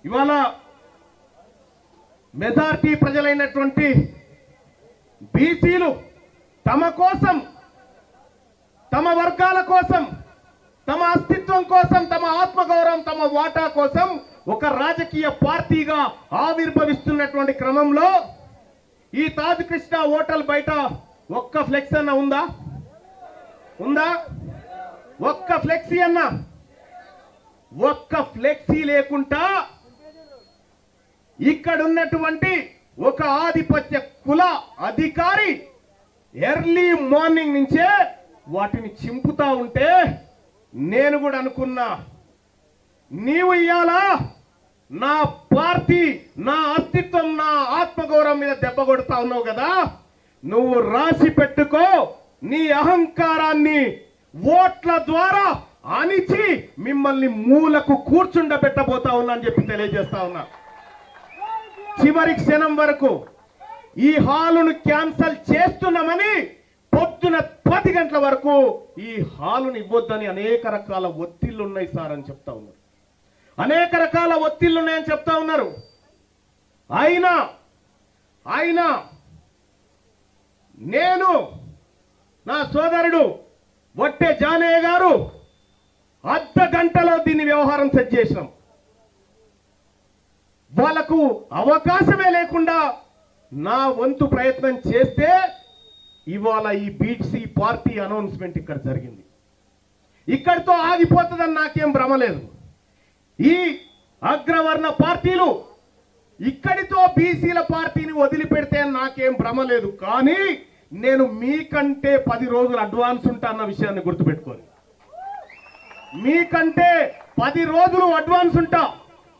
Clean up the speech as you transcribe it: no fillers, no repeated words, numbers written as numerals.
ఇవాళ మెజారిటీ ప్రజలైనటువంటి బీసీలు తమ కోసం, తమ వర్గాల కోసం, తమ అస్తిత్వం కోసం, తమ ఆత్మగౌరవం, తమ వాటా కోసం ఒక రాజకీయ పార్టీగా ఆవిర్భవిస్తున్నటువంటి క్రమంలో ఈ తాజ్ కృష్ణ హోటల్ బయట ఒక్క ఫ్లెక్స్ అన్న ఉందా? ఒక్క ఫ్లెక్సీ అన్న? ఒక్క ఫ్లెక్సీ లేకుండా ఇక్కడ ఉన్నటువంటి ఒక ఆధిపత్య కుల అధికారి ఎర్లీ మార్నింగ్ నుంచే వాటిని చింపుతా ఉంటే నేను కూడా అనుకున్నా, నీవు ఇయ్యాలా నా పార్టీ, నా అస్తిత్వం, నా ఆత్మగౌరవం మీద దెబ్బ కొడతా ఉన్నావు కదా, నువ్వు రాసి పెట్టుకో, నీ అహంకారాన్ని ఓట్ల ద్వారా అణిచి మిమ్మల్ని మూలకు కూర్చుండబెట్టబోతా ఉన్నా అని చెప్పి తెలియజేస్తా ఉన్నా. చివరి క్షణం వరకు ఈ హాలును క్యాన్సల్ చేస్తున్నామని పొద్దున 10 గంటల వరకు ఈ హాలును ఇవ్వొద్దని అనేక రకాల ఒత్తిళ్లు ఉన్నాయి సార్ అని చెప్తా ఉన్నారు. అనేక రకాల ఒత్తిళ్లు ఉన్నాయని చెప్తా ఉన్నారు. అయినా నేను, నా సోదరుడు వట్టే జానయ్య గారు అర్ధ గంటలో దీన్ని వ్యవహారం సెట్ చేసినాం. వాళ్ళకు అవకాశమే లేకుండా నా వంతు ప్రయత్నం చేస్తే ఇవాళ ఈ బీసీ పార్టీ అనౌన్స్మెంట్ ఇక్కడ జరిగింది. ఇక్కడితో ఆగిపోతుందని నాకేం భ్రమ లేదు. ఈ అగ్రవర్ణ పార్టీలు ఇక్కడితో బీసీల పార్టీని వదిలిపెడితే నాకేం భ్రమ లేదు. కానీ నేను మీకంటే 10 రోజులు అడ్వాన్స్ ఉంటా అన్న విషయాన్ని గుర్తుపెట్టుకోండి. మీకంటే 10 రోజులు అడ్వాన్స్ ఉంటా.